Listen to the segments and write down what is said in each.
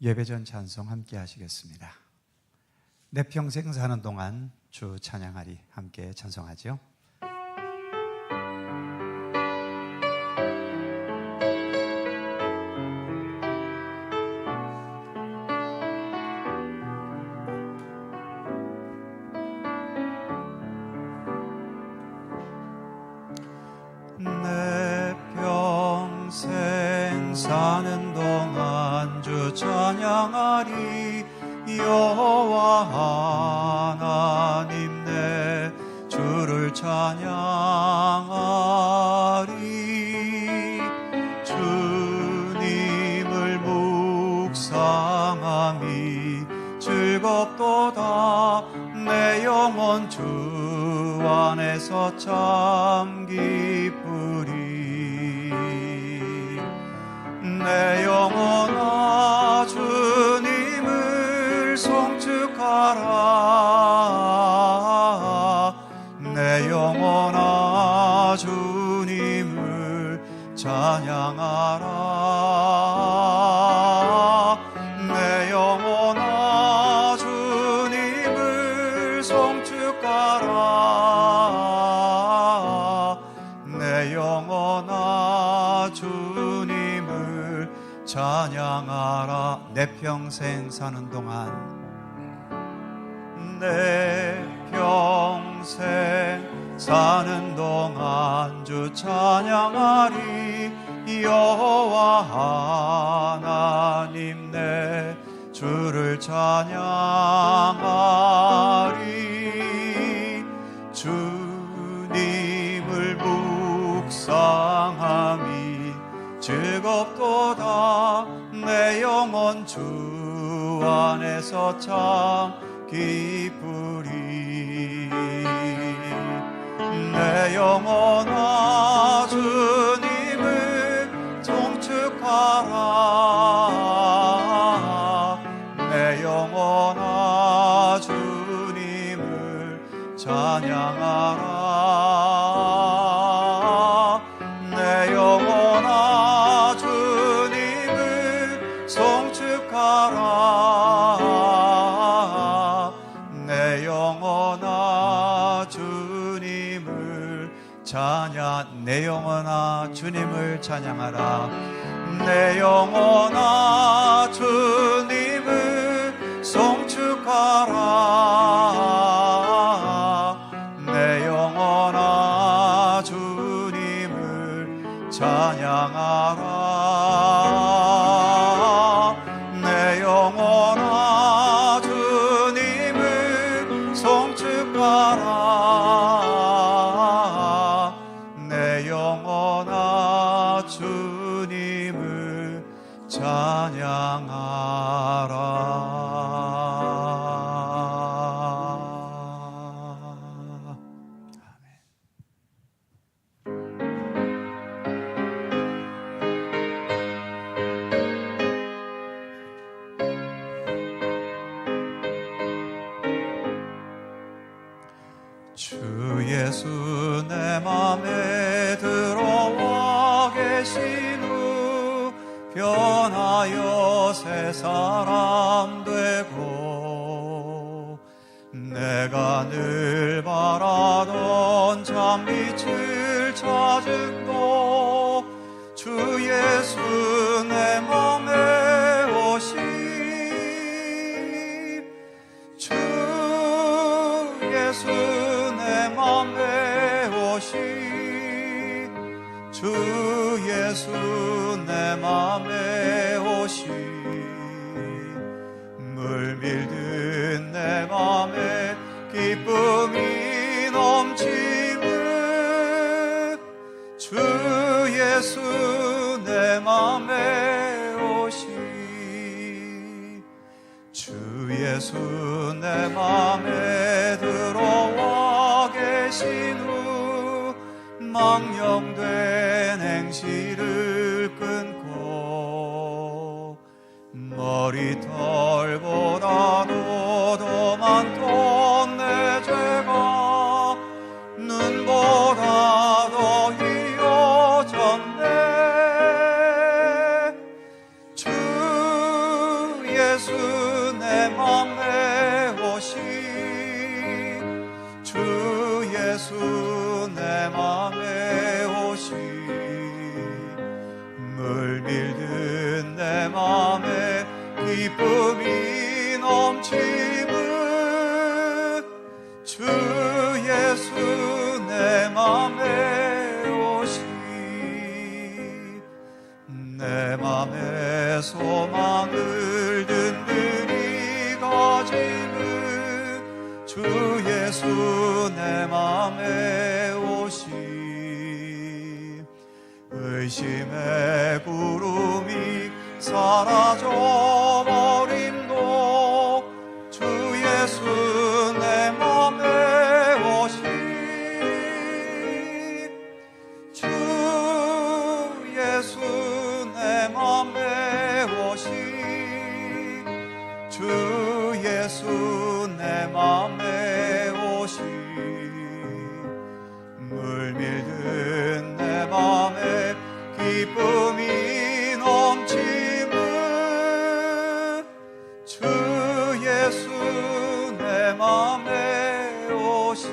예배전 찬송 함께 하시겠습니다. 내 평생 사는 동안 주 찬양하리 함께 찬송하죠. 내 평생 사는 동안 주 찬양하리 여호와 하나님 내 주를 찬양하리 주님을 묵상함이 즐겁도다 내 영혼 주 안에서 참 기쁘리 내 영혼아 주님을 송축하라 내 영혼아 주님을 찬양하라 내 영혼아 주님을 송축하라 내 영혼아 주님을 찬양하라 내 평생 사는 동안 내 평생 사는 동안 주 찬양하리 여호와 하나님 내 주를 찬양하리 주님을 묵상함이 즐겁도다 내 영혼 주 안에서 참 기쁘리 내 영혼아 주님을 송축하라 내 영혼아 주님을 찬양하라 내 영혼아 주님을 송축하라 내 영혼아 주님을 내 영혼아 주님을 찬양하라 내 영혼아 주님을 송축하라 내 영혼아 주님을 찬양하라 내 영혼아 주님을 송축하라 내 영혼아 주님을 찬양하라 주 예수 내 맘에 들어와 계신 후 변하여 새 사람 되고 내가 늘 바라던 참빛을 찾음도 주 예수 내 맘에 오시 주 예수 내 맘에 오시 주 예수 내 맘에 오시 물밀듯 내 맘에 기쁨이 넘치듯 주 예수 내 맘에 오시 주 예수 내 맘에 들어와 계신 후 망령된 행실을 끊고 머리털보다도 더 많던 내 죄가 눈보다 더 희어졌네 주 오시 주 예수 내 맘에 오시 물밀든 내 맘에 기쁨이 넘치는 주 예수 내 맘에 오시 내 맘에 소망을 든든히 가지는 주 예수 내 맘에 오시 의심의 구름이 사라져버림도 주 예수 내 맘에 오시 주 예수 내 맘에 오시 주 예수 내 맘에 오시 물밀든 내 맘에 기쁨이 넘치는 주 예수 내 맘에 오시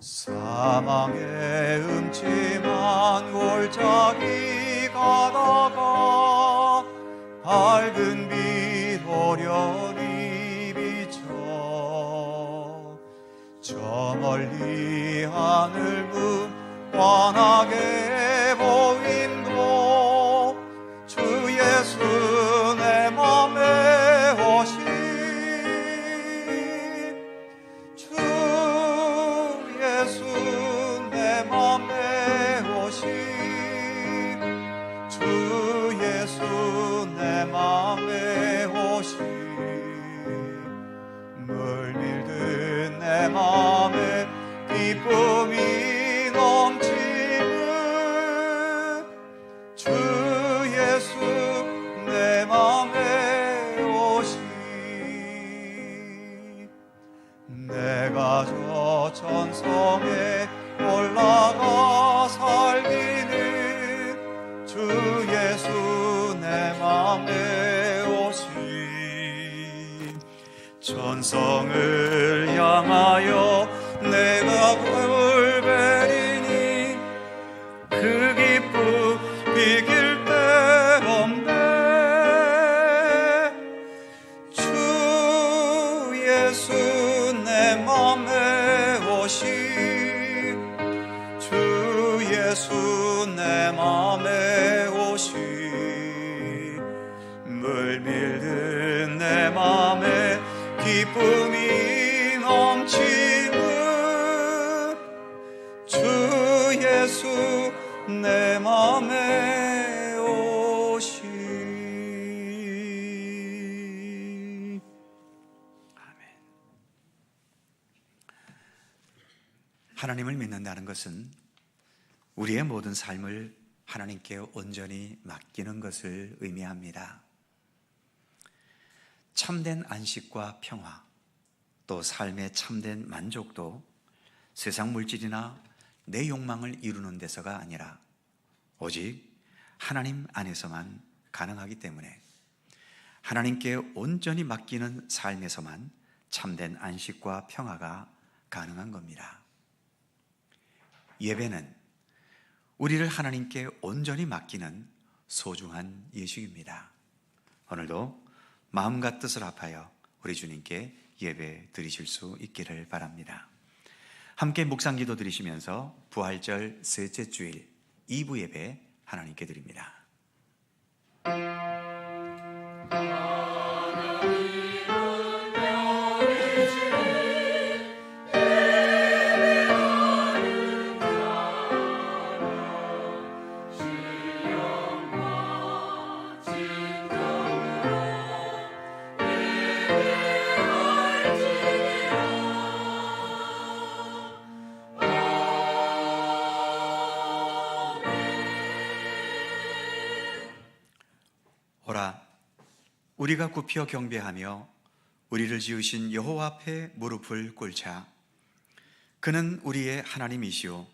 사망의 음침한 골짜기 가다가 밝은 빛 오련히 비쳐 저 멀리 하늘 문 환하게 보인도 주 예수 내 맘에 오시 주 예수 내 맘에 오시 주 예수 내 맘에 오시 물밀든 내 맘에 기쁨이 넘치는 주 예수 내 맘에 오시 내가 저 천성에 올라가 살기는 주 예수 내 맘에 오시 천성을 향하여 내가 굴베리니 그 기쁨 비길 데 없네 주 예수 내 맘에 오시 주 예수 내 맘에 오시 물밀든 내 맘에 기쁨이 넘치는 주 예수 내 맘에 오시 아멘. 하나님을 믿는다는 것은 우리의 모든 삶을 하나님께 온전히 맡기는 것을 의미합니다. 참된 안식과 평화, 또 삶의 참된 만족도 세상 물질이나 내 욕망을 이루는 데서가 아니라 오직 하나님 안에서만 가능하기 때문에 하나님께 온전히 맡기는 삶에서만 참된 안식과 평화가 가능한 겁니다. 예배는 우리를 하나님께 온전히 맡기는 소중한 예식입니다. 오늘도 마음과 뜻을 합하여 우리 주님께 예배 드리실 수 있기를 바랍니다. 함께 묵상기도 드리시면서 부활절 셋째 주일 2부 예배 하나님께 드립니다. 오라, 우리가 굽혀 경배하며 우리를 지으신 여호와 앞에 무릎을 꿇자. 그는 우리의 하나님이시오.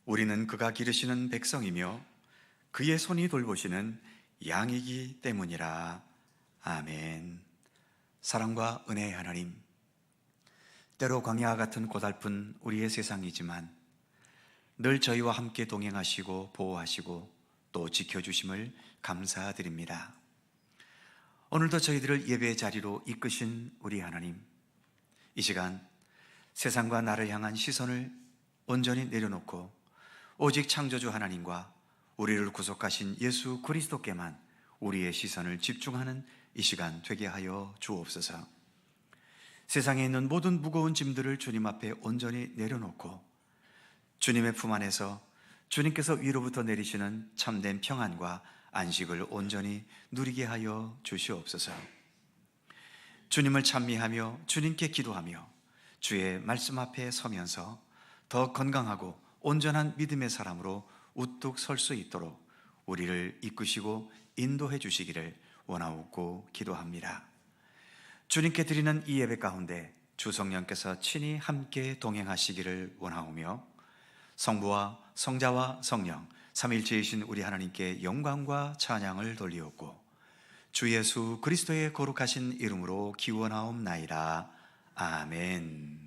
우리는 그가 기르시는 백성이며 그의 손이 돌보시는 양이기 때문이라. 아멘. 사랑과 은혜의 하나님, 때로 광야와 같은 고달픈 우리의 세상이지만 늘 저희와 함께 동행하시고 보호하시고 또 지켜주심을 감사드립니다. 오늘도 저희들을 예배의 자리로 이끄신 우리 하나님, 이 시간 세상과 나를 향한 시선을 온전히 내려놓고 오직 창조주 하나님과 우리를 구속하신 예수 그리스도께만 우리의 시선을 집중하는 이 시간 되게 하여 주옵소서. 세상에 있는 모든 무거운 짐들을 주님 앞에 온전히 내려놓고 주님의 품 안에서 주님께서 위로부터 내리시는 참된 평안과 안식을 온전히 누리게 하여 주시옵소서. 주님을 찬미하며 주님께 기도하며 주의 말씀 앞에 서면서 더 건강하고 온전한 믿음의 사람으로 우뚝 설 수 있도록 우리를 이끄시고 인도해 주시기를 원하옵고 기도합니다. 주님께 드리는 이 예배 가운데 주 성령께서 친히 함께 동행하시기를 원하오며 성부와 성자와 성령 삼위일체이신 우리 하나님께 영광과 찬양을 돌리옵고 주 예수 그리스도의 거룩하신 이름으로 기원하옵나이다. 아멘.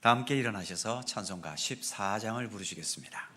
다 함께 일어나셔서 찬송가 14장을 부르시겠습니다.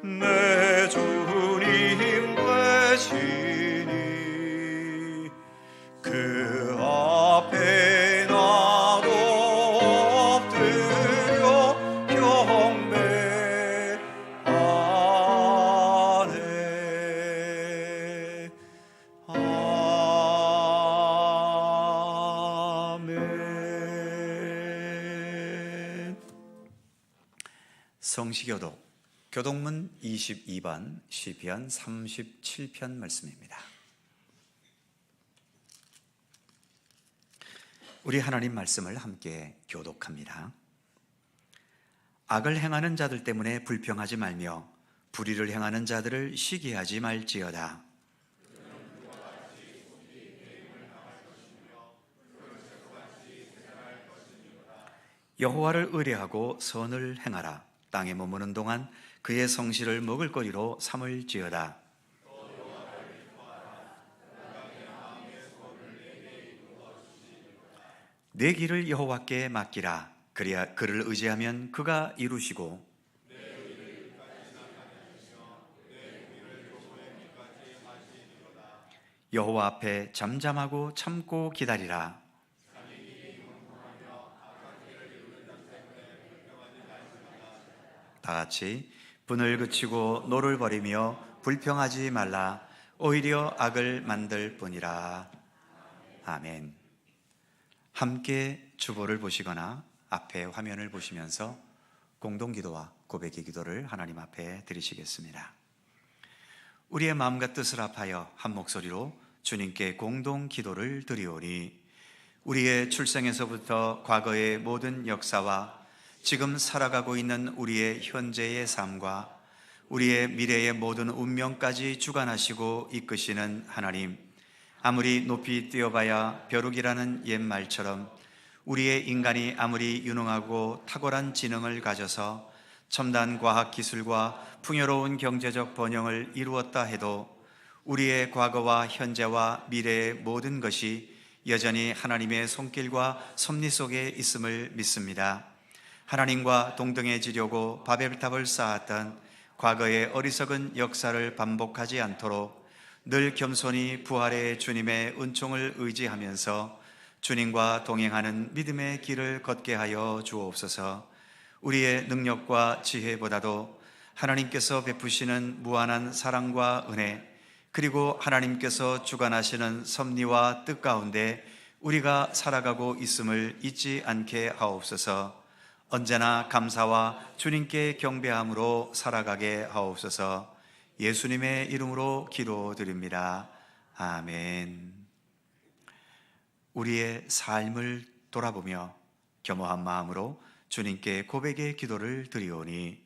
내 주님 성시교독 교독문 22번 시편 37편 말씀입니다. 우리 하나님 말씀을 함께 교독합니다. 악을 행하는 자들 때문에 불평하지 말며 불의를 행하는 자들을 시기하지 말지어다. 여호와를 의뢰하고 선을 행하라. 땅에 머무는 동안 그의 성실을 먹을거리로 삼을지어다. 내 길을 여호와께 맡기라. 그래야 그를 의지하면 그가 이루시고 여호와 앞에 잠잠하고 참고 기다리라. 다 같이 분을 그치고 노를 버리며 불평하지 말라. 오히려 악을 만들 뿐이라. 아멘. 함께 주보를 보시거나 앞에 화면을 보시면서 공동기도와 고백의 기도를 하나님 앞에 드리시겠습니다. 우리의 마음과 뜻을 합하여 한 목소리로 주님께 공동 기도를 드리오니, 우리의 출생에서부터 과거의 모든 역사와 지금 살아가고 있는 우리의 현재의 삶과 우리의 미래의 모든 운명까지 주관하시고 이끄시는 하나님, 아무리 높이 뛰어봐야 벼룩이라는 옛말처럼 우리의 인간이 아무리 유능하고 탁월한 지능을 가져서 첨단 과학 기술과 풍요로운 경제적 번영을 이루었다 해도 우리의 과거와 현재와 미래의 모든 것이 여전히 하나님의 손길과 섭리 속에 있음을 믿습니다. 하나님과 동등해지려고 바벨탑을 쌓았던 과거의 어리석은 역사를 반복하지 않도록 늘 겸손히 부활의 주님의 은총을 의지하면서 주님과 동행하는 믿음의 길을 걷게 하여 주옵소서. 우리의 능력과 지혜보다도 하나님께서 베푸시는 무한한 사랑과 은혜, 그리고 하나님께서 주관하시는 섭리와 뜻 가운데 우리가 살아가고 있음을 잊지 않게 하옵소서. 언제나 감사와 주님께 경배함으로 살아가게 하옵소서. 예수님의 이름으로 기도드립니다. 아멘. 우리의 삶을 돌아보며 겸허한 마음으로 주님께 고백의 기도를 드리오니,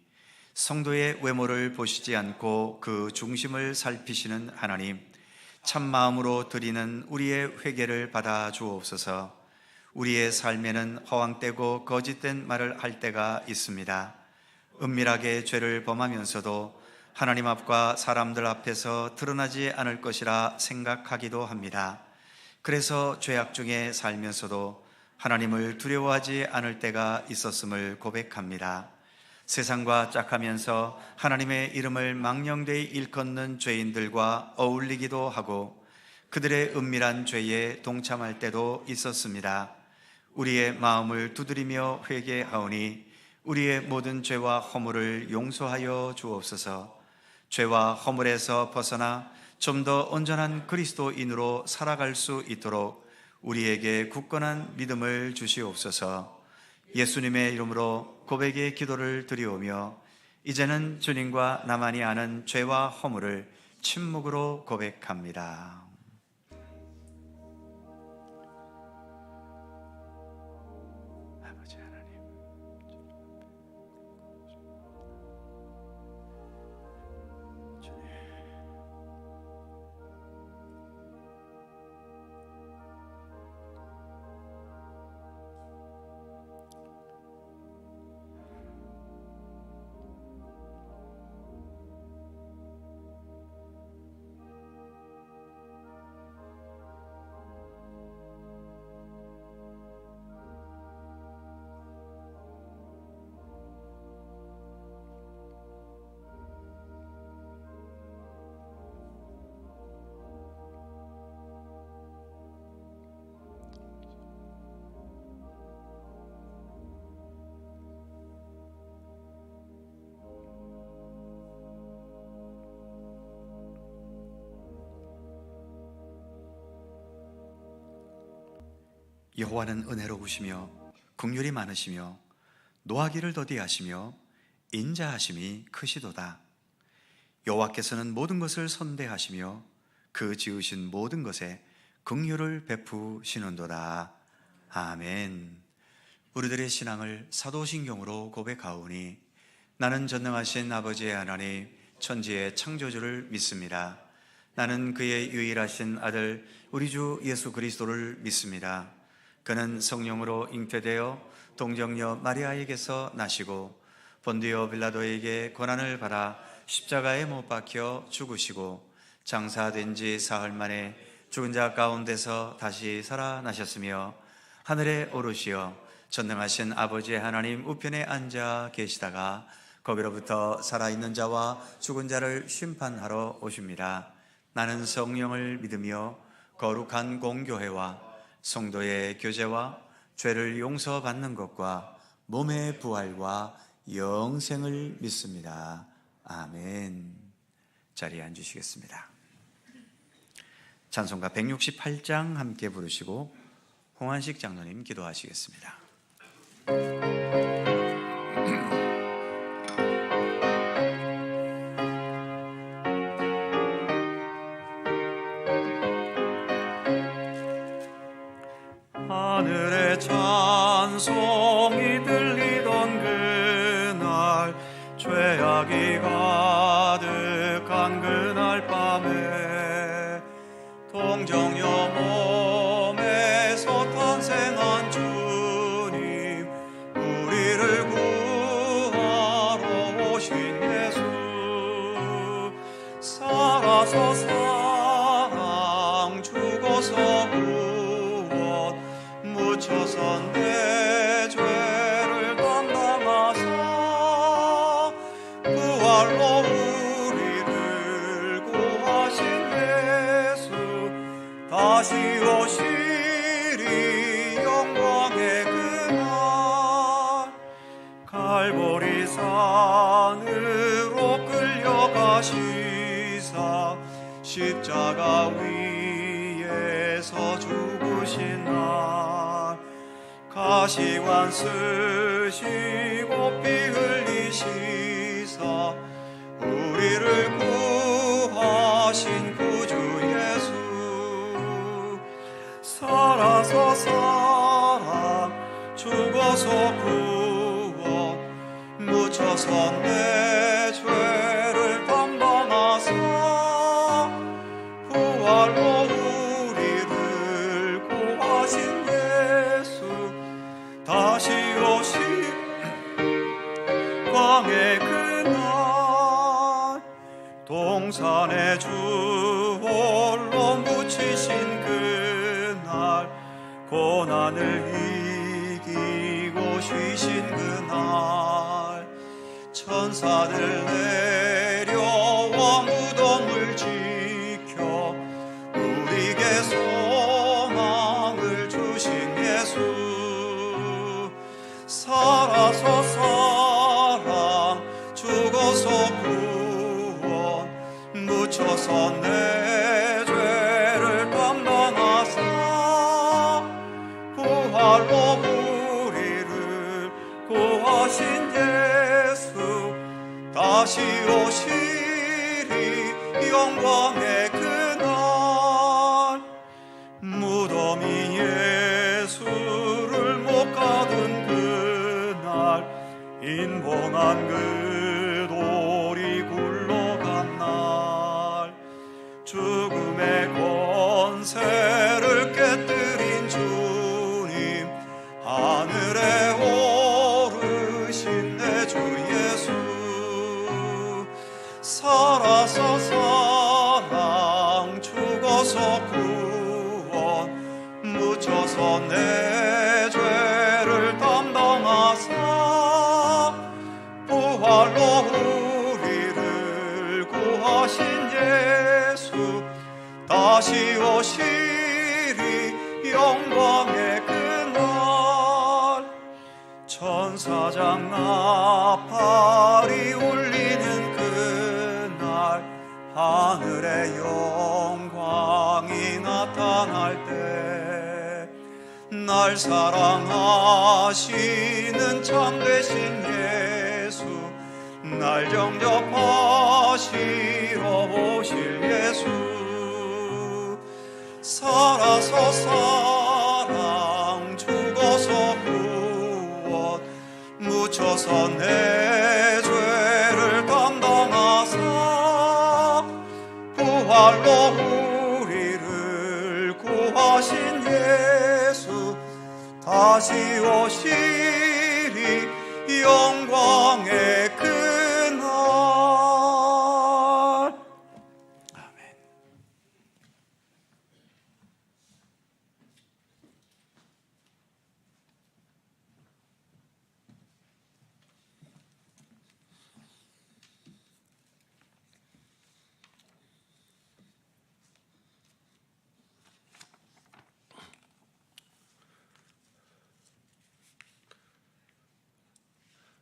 성도의 외모를 보시지 않고 그 중심을 살피시는 하나님, 참 마음으로 드리는 우리의 회개를 받아 주옵소서. 우리의 삶에는 허황되고 거짓된 말을 할 때가 있습니다. 은밀하게 죄를 범하면서도 하나님 앞과 사람들 앞에서 드러나지 않을 것이라 생각하기도 합니다. 그래서 죄악 중에 살면서도 하나님을 두려워하지 않을 때가 있었음을 고백합니다. 세상과 짝하면서 하나님의 이름을 망령되이 일컫는 죄인들과 어울리기도 하고 그들의 은밀한 죄에 동참할 때도 있었습니다. 우리의 마음을 두드리며 회개하오니 우리의 모든 죄와 허물을 용서하여 주옵소서. 죄와 허물에서 벗어나 좀 더 온전한 그리스도인으로 살아갈 수 있도록 우리에게 굳건한 믿음을 주시옵소서. 예수님의 이름으로 고백의 기도를 드리오며, 이제는 주님과 나만이 아는 죄와 허물을 침묵으로 고백합니다. 아버지 하나님, 여호와는 은혜로우시며 긍휼이 많으시며 노하기를 더디하시며 인자하심이 크시도다. 여호와께서는 모든 것을 선대하시며 그 지으신 모든 것에 긍휼을 베푸시는도다. 아멘. 우리들의 신앙을 사도신경으로 고백하오니 나는 전능하신 아버지의 하나님 천지의 창조주를 믿습니다. 나는 그의 유일하신 아들 우리 주 예수 그리스도를 믿습니다. 그는 성령으로 잉태되어 동정녀 마리아에게서 나시고 본디오 빌라도에게 고난을 받아 십자가에 못 박혀 죽으시고 장사된 지 사흘 만에 죽은 자 가운데서 다시 살아나셨으며 하늘에 오르시어 전능하신 아버지의 하나님 우편에 앉아 계시다가 거기로부터 살아있는 자와 죽은 자를 심판하러 오십니다. 나는 성령을 믿으며 거룩한 공교회와 성도의 교제와 죄를 용서받는 것과 몸의 부활과 영생을 믿습니다. 아멘. 자리에 앉으시겠습니다. 찬송가 168장 함께 부르시고 홍한식 장로님 기도하시겠습니다. 하늘의 찬송이 들리던 그날 죄악이 가득한 그날 밤에 동정녀 몸에서 탄생한 주님 우리를 구하러 오신 예수 살아서 사랑 죽어서 구원 묻혀선 내 죄를 담당하사 부활로 우리를 구하신 예수 다시 오시리 영광의 그날 갈보리 산으로 끌려가시사 십자가 위에서 죽으신 날 가시관 쓰시고 피 흘리시사 우리를 구하신 구주 예수 살아서 사랑 죽어서 구원 묻혀서 내 죄를 담당하사 부활로 우리를 구하신 예수 다시 오시 광의 그날 동산의 주 홀로 묻히신 그날 고난을 이기고 쉬신 그날 천사들 내려와 무덤을 지켜 우리에게 소망을 주신 예수 살아서 사랑 죽어서 구원 묻혀서 내 죄를 담당하사 부활로 우리를 구하신 예수 다시 오시리 영광의 그날 무덤이 예수를 못 가둔 그날 인봉한 그 돌이 굴러간 날 죽음의 권세를 깨뜨린 주님 하늘에 오르신 내 주 예수 살아서 사랑 죽어서 구원 묻혀서 내 죄를 담당하사 부활로 우리를 구하신 예수 다시 오시리 영광의 그날 천사장 나팔이 울리는 그날 하늘의 영광이 나타날 때 날 사랑하시는 참되신 예수 날 정접하시러 오실 예수 살아서 사랑 죽어서 구원 묻혀서 내 죄를 담당하사 부활로 우리를 구하신 예수 다시 오시리 영광의 그날. 아멘.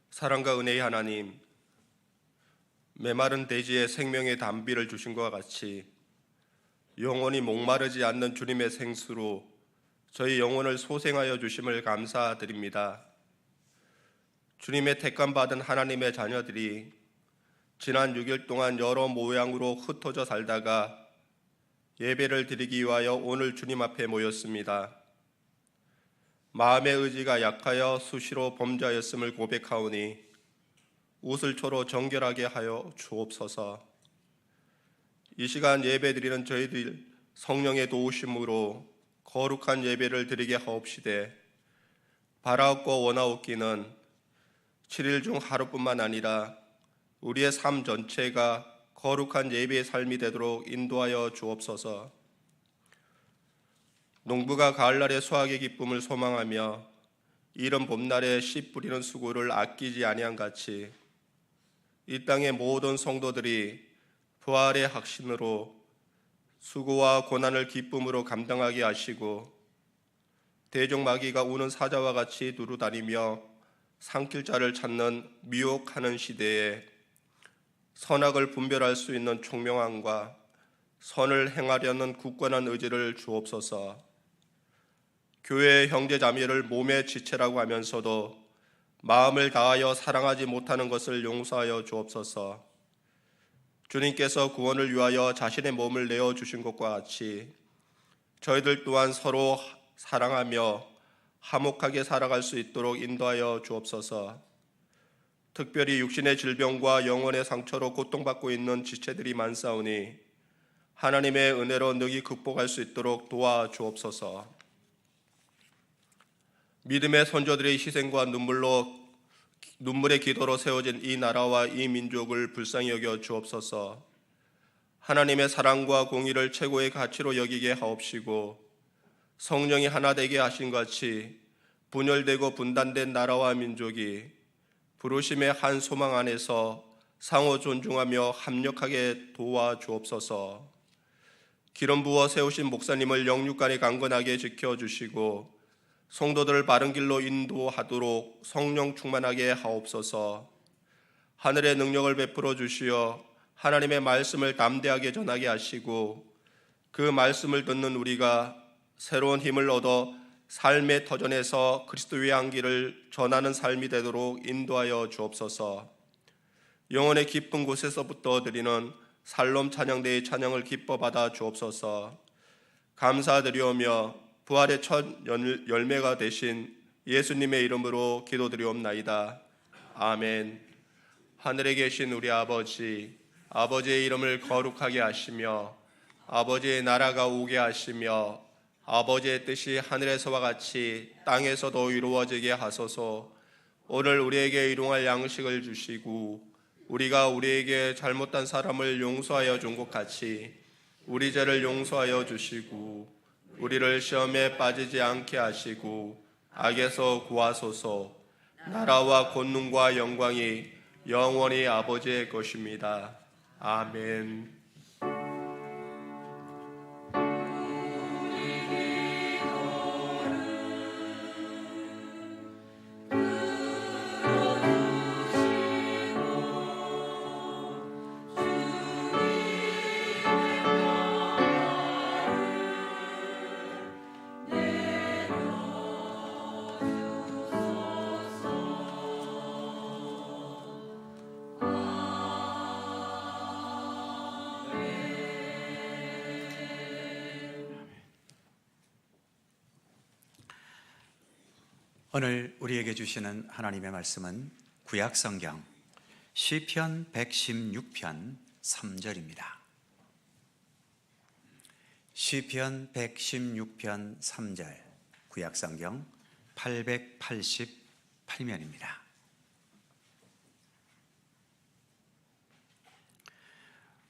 사랑과 은혜의 하나님, 메마른 대지에 생명의 담비를 주신 것과 같이 영원히 목마르지 않는 주님의 생수로 저희 영혼을 소생하여 주심을 감사드립니다. 주님의 택감받은 하나님의 자녀들이 지난 6일 동안 여러 모양으로 흩어져 살다가 예배를 드리기 위하여 오늘 주님 앞에 모였습니다. 마음의 의지가 약하여 수시로 범죄하였음을 고백하오니 웃을초로 정결하게 하여 주옵소서. 이 시간 예배드리는 저희들 성령의 도우심으로 거룩한 예배를 드리게 하옵시되 바라옵고 원하옵기는 7일 중 하루뿐만 아니라 우리의 삶 전체가 거룩한 예배의 삶이 되도록 인도하여 주옵소서. 농부가 가을날의 수확의 기쁨을 소망하며 이른 봄날에 씨 뿌리는 수고를 아끼지 아니한 같이 이 땅의 모든 성도들이 부활의 확신으로 수고와 고난을 기쁨으로 감당하게 하시고 대적마귀가 우는 사자와 같이 두루다니며 삼킬 자를 찾는 미혹하는 시대에 선악을 분별할 수 있는 총명함과 선을 행하려는 굳건한 의지를 주옵소서. 교회의 형제자매를 몸의 지체라고 하면서도 마음을 다하여 사랑하지 못하는 것을 용서하여 주옵소서. 주님께서 구원을 위하여 자신의 몸을 내어주신 것과 같이 저희들 또한 서로 사랑하며 화목하게 살아갈 수 있도록 인도하여 주옵소서. 특별히 육신의 질병과 영혼의 상처로 고통받고 있는 지체들이 많사오니 하나님의 은혜로 능히 극복할 수 있도록 도와주옵소서. 믿음의 선조들의 희생과 눈물의 기도로 세워진 이 나라와 이 민족을 불쌍히 여겨 주옵소서. 하나님의 사랑과 공의를 최고의 가치로 여기게 하옵시고 성령이 하나 되게 하신 같이 분열되고 분단된 나라와 민족이 부르심의 한 소망 안에서 상호 존중하며 합력하게 도와주옵소서. 기름 부어 세우신 목사님을 영육간에 강건하게 지켜주시고 성도들을 바른 길로 인도하도록 성령 충만하게 하옵소서. 하늘의 능력을 베풀어 주시어 하나님의 말씀을 담대하게 전하게 하시고 그 말씀을 듣는 우리가 새로운 힘을 얻어 삶의 터전에서 그리스도의 향기를 전하는 삶이 되도록 인도하여 주옵소서. 영혼의 깊은 곳에서부터 드리는 살롬 찬양대의 찬양을 기뻐 받아 주옵소서. 감사드리오며 부활의 첫 열매가 되신 예수님의 이름으로 기도드리옵나이다. 아멘. 하늘에 계신 우리 아버지, 아버지의 이름을 거룩하게 하시며 아버지의 나라가 오게 하시며 아버지의 뜻이 하늘에서와 같이 땅에서도 이루어지게 하소서. 오늘 우리에게 일용할 양식을 주시고 우리가 우리에게 잘못한 사람을 용서하여 준 것 같이 우리 죄를 용서하여 주시고 우리를 시험에 빠지지 않게 하시고 악에서 구하소서. 나라와 권능과 영광이 영원히 아버지의 것입니다. 아멘. 오늘 우리에게 주시는 하나님의 말씀은 구약성경 시편 116편 3절입니다. 시편 116편 3절, 구약성경 888면입니다.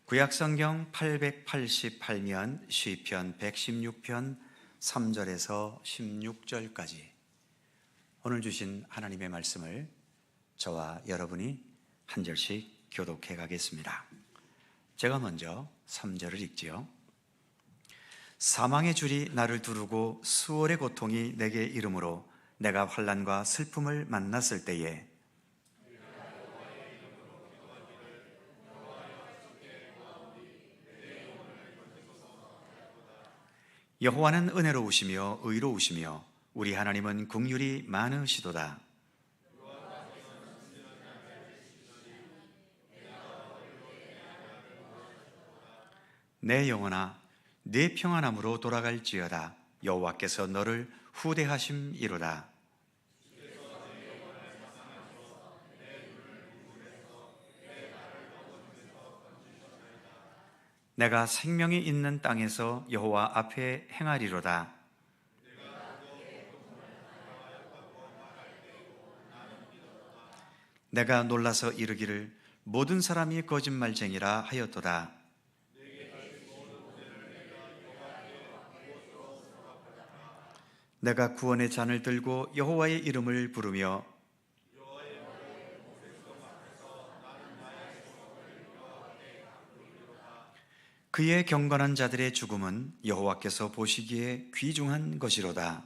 구약성경 888면 시편 116편 3절에서 16절까지 오늘 주신 하나님의 말씀을 저와 여러분이 한 절씩 교독해 가겠습니다. 제가 먼저 3절을 읽지요. 사망의 줄이 나를 두르고 수월의 고통이 내게 이르므로 내가 환난과 슬픔을 만났을 때에 여호와는 은혜로우시며 의로우시며 우리 하나님은 긍휼이 많으시도다. 내 영혼아 내 평안함으로 돌아갈지어다. 여호와께서 너를 후대하심이로다. 내가 생명이 있는 땅에서 여호와 앞에 행하리로다. 내가 놀라서 이르기를 모든 사람이 거짓말쟁이라 하였도다. 내가 구원의 잔을 들고 여호와의 이름을 부르며 그의 경건한 자들의 죽음은 여호와께서 보시기에 귀중한 것이로다.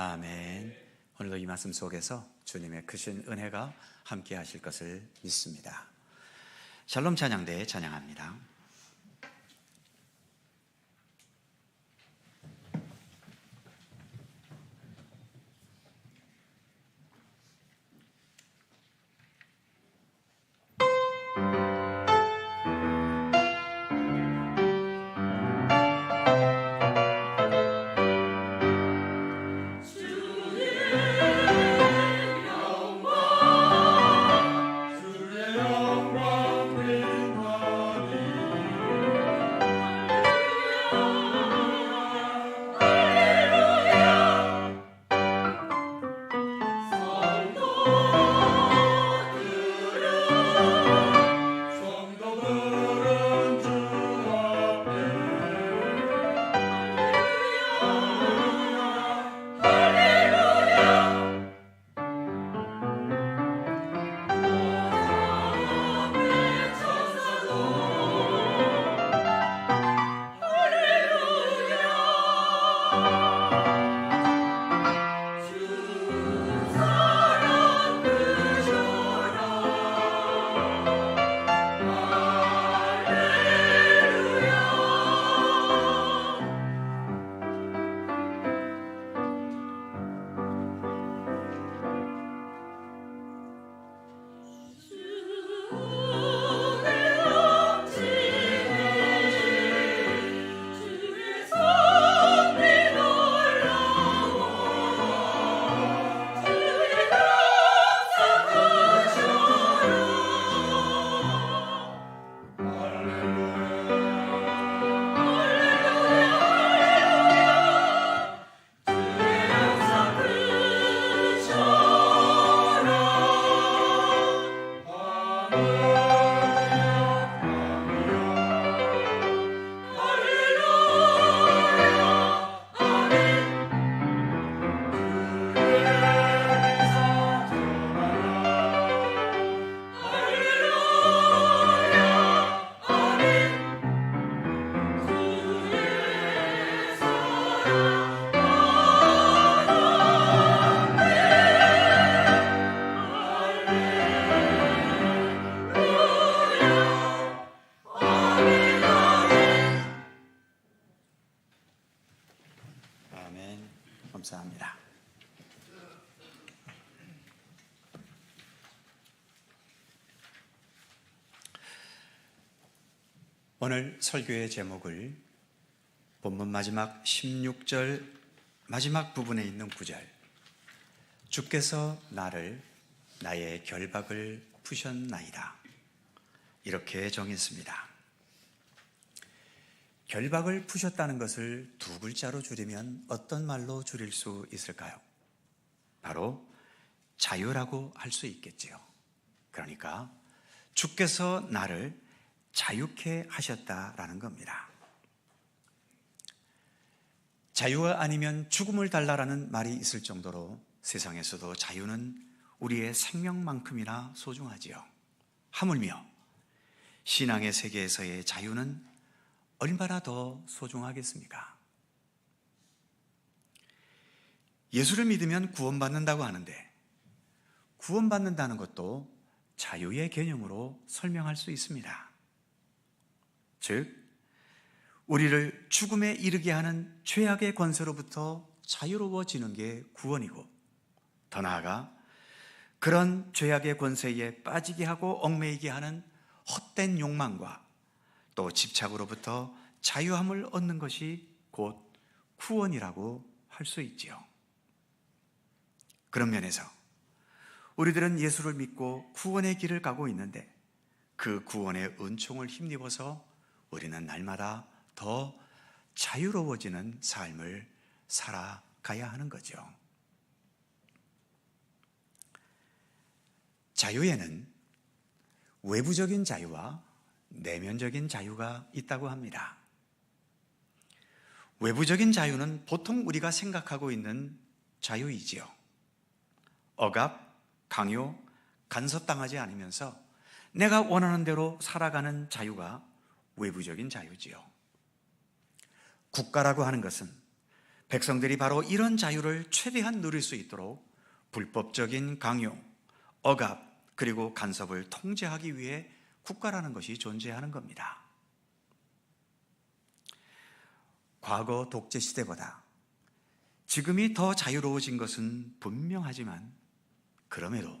아멘. 오늘도 이 말씀 속에서 주님의 크신 은혜가 함께 하실 것을 믿습니다. 샬롬 찬양대 찬양합니다. 오늘 설교의 제목을 본문 마지막 16절 마지막 부분에 있는 구절, 주께서 나의 결박을 푸셨나이다, 이렇게 정했습니다. 결박을 푸셨다는 것을 두 글자로 줄이면 어떤 말로 줄일 수 있을까요? 바로 자유라고 할 수 있겠지요. 그러니까 주께서 나를 자유케 하셨다라는 겁니다. 자유가 아니면 죽음을 달라라는 말이 있을 정도로 세상에서도 자유는 우리의 생명만큼이나 소중하지요. 하물며 신앙의 세계에서의 자유는 얼마나 더 소중하겠습니까? 예수를 믿으면 구원받는다고 하는데, 구원받는다는 것도 자유의 개념으로 설명할 수 있습니다. 즉, 우리를 죽음에 이르게 하는 죄악의 권세로부터 자유로워지는 게 구원이고, 더 나아가 그런 죄악의 권세에 빠지게 하고 얽매이게 하는 헛된 욕망과 또 집착으로부터 자유함을 얻는 것이 곧 구원이라고 할 수 있지요. 그런 면에서 우리들은 예수를 믿고 구원의 길을 가고 있는데, 그 구원의 은총을 힘입어서 우리는 날마다 더 자유로워지는 삶을 살아가야 하는 거죠. 자유에는 외부적인 자유와 내면적인 자유가 있다고 합니다. 외부적인 자유는 보통 우리가 생각하고 있는 자유이지요. 억압, 강요, 간섭당하지 않으면서 내가 원하는 대로 살아가는 자유가 외부적인 자유지요. 국가라고 하는 것은 백성들이 바로 이런 자유를 최대한 누릴 수 있도록 불법적인 강요, 억압, 그리고 간섭을 통제하기 위해 국가라는 것이 존재하는 겁니다. 과거 독재 시대보다 지금이 더 자유로워진 것은 분명하지만, 그럼에도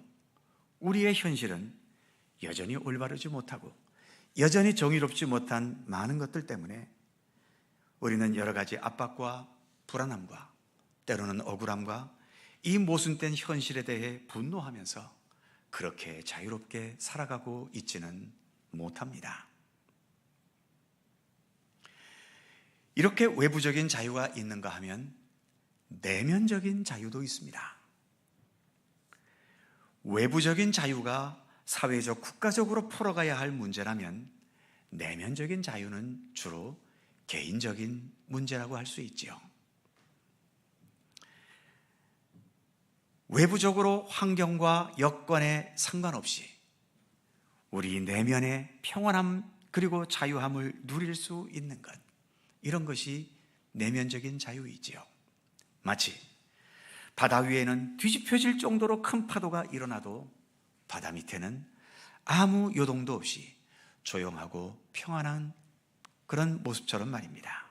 우리의 현실은 여전히 올바르지 못하고 여전히 정의롭지 못한 많은 것들 때문에 우리는 여러 가지 압박과 불안함과 때로는 억울함과 이 모순된 현실에 대해 분노하면서 그렇게 자유롭게 살아가고 있지는 못합니다. 이렇게 외부적인 자유가 있는가 하면 내면적인 자유도 있습니다. 외부적인 자유가 사회적, 국가적으로 풀어가야 할 문제라면, 내면적인 자유는 주로 개인적인 문제라고 할 수 있지요. 외부적으로 환경과 여건에 상관없이 우리 내면의 평안함 그리고 자유함을 누릴 수 있는 것, 이런 것이 내면적인 자유이지요. 마치 바다 위에는 뒤집혀질 정도로 큰 파도가 일어나도 바다 밑에는 아무 요동도 없이 조용하고 평안한 그런 모습처럼 말입니다.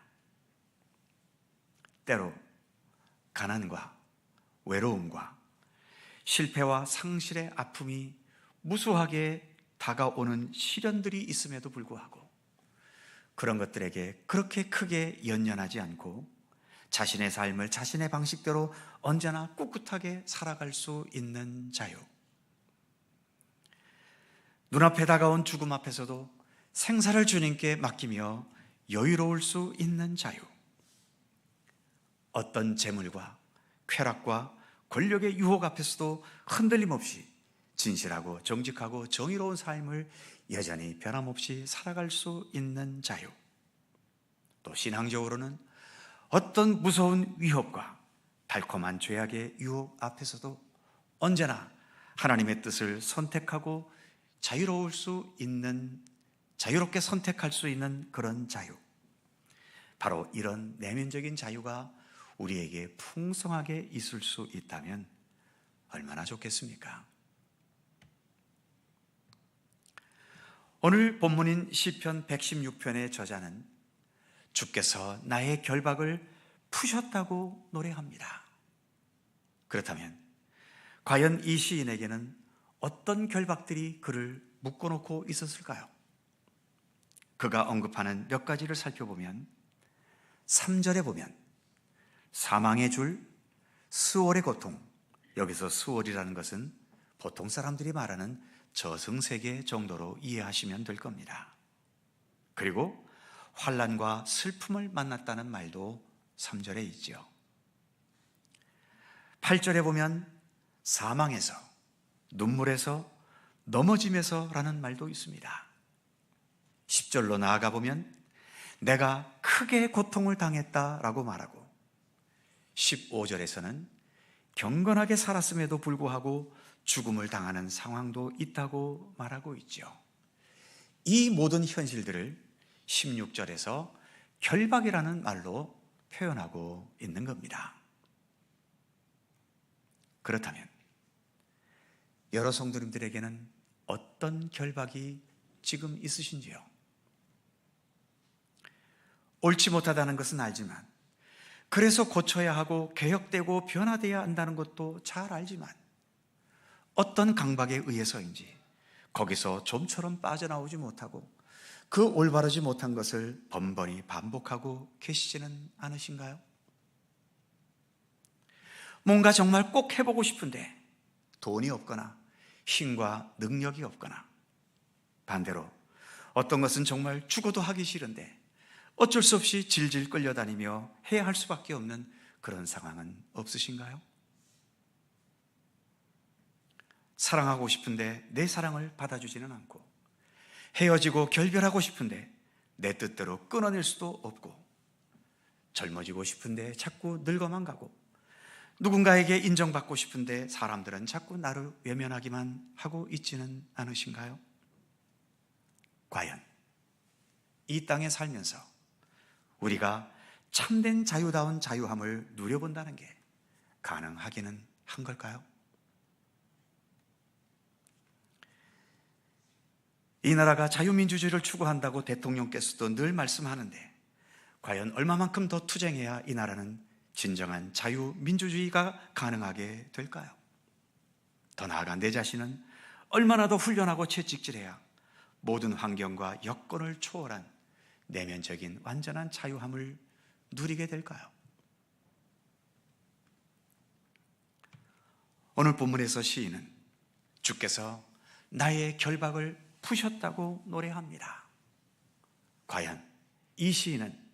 때로 가난과 외로움과 실패와 상실의 아픔이 무수하게 다가오는 시련들이 있음에도 불구하고 그런 것들에게 그렇게 크게 연연하지 않고 자신의 삶을 자신의 방식대로 언제나 꿋꿋하게 살아갈 수 있는 자유. 눈앞에 다가온 죽음 앞에서도 생사를 주님께 맡기며 여유로울 수 있는 자유. 어떤 재물과 쾌락과 권력의 유혹 앞에서도 흔들림 없이 진실하고 정직하고 정의로운 삶을 여전히 변함없이 살아갈 수 있는 자유. 또 신앙적으로는 어떤 무서운 위협과 달콤한 죄악의 유혹 앞에서도 언제나 하나님의 뜻을 선택하고 자유로울 수 있는, 자유롭게 선택할 수 있는 그런 자유. 바로 이런 내면적인 자유가 우리에게 풍성하게 있을 수 있다면 얼마나 좋겠습니까? 오늘 본문인 시편 116편의 저자는 주께서 나의 결박을 푸셨다고 노래합니다. 그렇다면 과연 이 시인에게는 어떤 결박들이 그를 묶어놓고 있었을까요? 그가 언급하는 몇 가지를 살펴보면 3절에 보면 사망의 줄, 스월의 고통, 여기서 스월이라는 것은 보통 사람들이 말하는 저승세계 정도로 이해하시면 될 겁니다. 그리고 환난과 슬픔을 만났다는 말도 3절에 있죠. 8절에 보면 사망에서, 눈물에서, 넘어짐에서 라는 말도 있습니다. 10절로 나아가 보면 내가 크게 고통을 당했다라고 말하고 15절에서는 경건하게 살았음에도 불구하고 죽음을 당하는 상황도 있다고 말하고 있죠. 이 모든 현실들을 16절에서 결박이라는 말로 표현하고 있는 겁니다. 그렇다면 여러 성도님들에게는 어떤 결박이 지금 있으신지요? 옳지 못하다는 것은 알지만, 그래서 고쳐야 하고 개혁되고 변화되어야 한다는 것도 잘 알지만, 어떤 강박에 의해서인지 거기서 좀처럼 빠져나오지 못하고 그 올바르지 못한 것을 번번이 반복하고 계시지는 않으신가요? 뭔가 정말 꼭 해보고 싶은데 돈이 없거나 힘과 능력이 없거나, 반대로 어떤 것은 정말 죽어도 하기 싫은데 어쩔 수 없이 질질 끌려다니며 해야 할 수밖에 없는 그런 상황은 없으신가요? 사랑하고 싶은데 내 사랑을 받아주지는 않고, 헤어지고 결별하고 싶은데 내 뜻대로 끊어낼 수도 없고, 젊어지고 싶은데 자꾸 늙어만 가고, 누군가에게 인정받고 싶은데 사람들은 자꾸 나를 외면하기만 하고 있지는 않으신가요? 과연 이 땅에 살면서 우리가 참된 자유다운 자유함을 누려본다는 게 가능하기는 한 걸까요? 이 나라가 자유민주주의를 추구한다고 대통령께서도 늘 말씀하는데, 과연 얼마만큼 더 투쟁해야 이 나라는 진정한 자유민주주의가 가능하게 될까요? 더 나아가 내 자신은 얼마나 더 훈련하고 채찍질해야 모든 환경과 여건을 초월한 내면적인 완전한 자유함을 누리게 될까요? 오늘 본문에서 시인은 주께서 나의 결박을 푸셨다고 노래합니다. 과연 이 시인은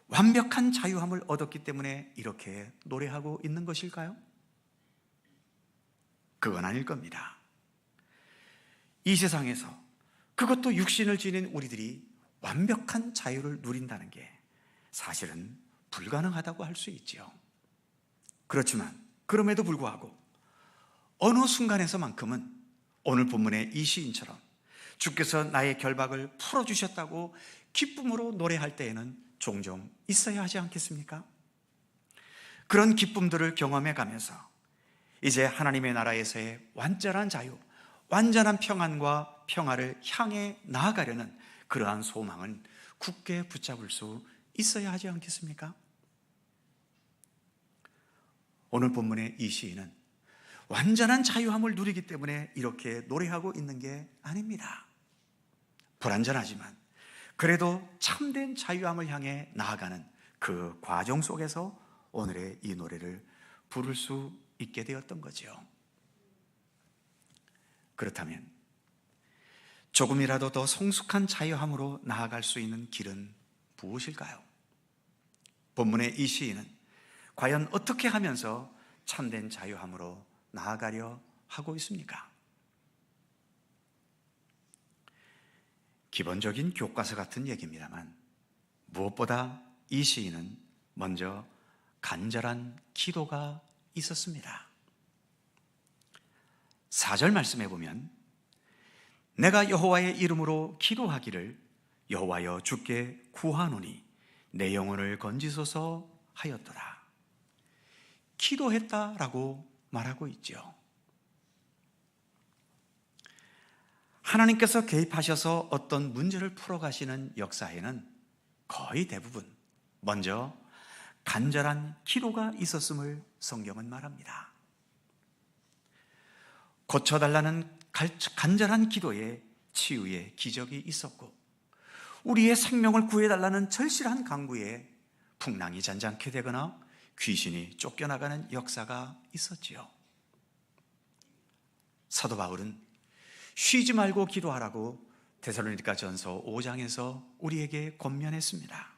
완벽한 자유함을 얻었기 때문에 이렇게 노래하고 있는 것일까요? 그건 아닐 겁니다. 이 세상에서, 그것도 육신을 지닌 우리들이 완벽한 자유를 누린다는 게 사실은 불가능하다고 할 수 있지요. 그렇지만 그럼에도 불구하고 어느 순간에서만큼은 오늘 본문의 이 시인처럼 주께서 나의 결박을 풀어주셨다고 기쁨으로 노래할 때에는 종종 있어야 하지 않겠습니까? 그런 기쁨들을 경험해 가면서 이제 하나님의 나라에서의 완전한 자유, 완전한 평안과 평화를 향해 나아가려는 그러한 소망은 굳게 붙잡을 수 있어야 하지 않겠습니까? 오늘 본문의 이 시인은 완전한 자유함을 누리기 때문에 이렇게 노래하고 있는 게 아닙니다. 불완전하지만 그래도 참된 자유함을 향해 나아가는 그 과정 속에서 오늘의 이 노래를 부를 수 있게 되었던 거죠. 그렇다면 조금이라도 더 성숙한 자유함으로 나아갈 수 있는 길은 무엇일까요? 본문의 이 시인은 과연 어떻게 하면서 참된 자유함으로 나아가려 하고 있습니까? 기본적인 교과서 같은 얘기입니다만 무엇보다 이 시인은 먼저 간절한 기도가 있었습니다. 4절 말씀해 보면 내가 여호와의 이름으로 기도하기를 여호와여 주께 구하노니 내 영혼을 건지소서 하였더라. 기도했다라고 말하고 있죠. 하나님께서 개입하셔서 어떤 문제를 풀어가시는 역사에는 거의 대부분 먼저 간절한 기도가 있었음을 성경은 말합니다. 고쳐달라는 간절한 기도에 치유의 기적이 있었고, 우리의 생명을 구해달라는 절실한 강구에 풍랑이 잔잔케 되거나 귀신이 쫓겨나가는 역사가 있었지요. 사도 바울은 쉬지 말고 기도하라고 데살로니가전서 5장에서 우리에게 권면했습니다.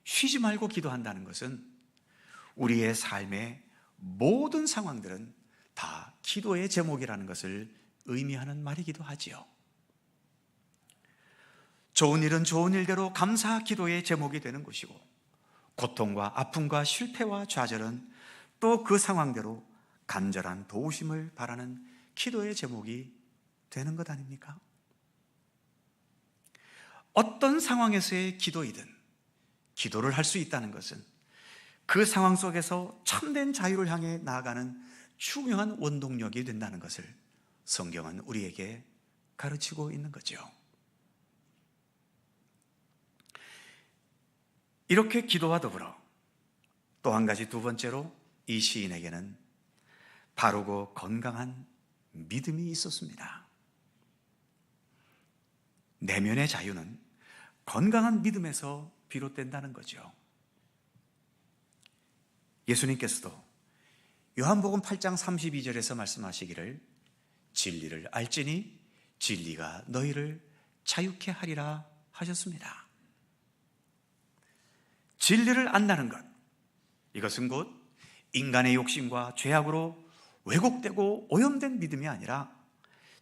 쉬지 말고 기도한다는 것은 우리의 삶의 모든 상황들은 다 기도의 제목이라는 것을 의미하는 말이기도 하지요. 좋은 일은 좋은 일대로 감사 기도의 제목이 되는 것이고, 고통과 아픔과 실패와 좌절은 또 그 상황대로 간절한 도우심을 바라는 기도의 제목이 되는 것 아닙니까? 어떤 상황에서의 기도이든 기도를 할 수 있다는 것은 그 상황 속에서 참된 자유를 향해 나아가는 중요한 원동력이 된다는 것을 성경은 우리에게 가르치고 있는 거죠. 이렇게 기도와 더불어 또 한 가지, 두 번째로 이 시인에게는 바르고 건강한 믿음이 있었습니다. 내면의 자유는 건강한 믿음에서 비롯된다는 거죠. 예수님께서도 요한복음 8장 32절에서 말씀하시기를 진리를 알지니 진리가 너희를 자유케 하리라 하셨습니다. 진리를 안다는 것, 이것은 곧 인간의 욕심과 죄악으로 왜곡되고 오염된 믿음이 아니라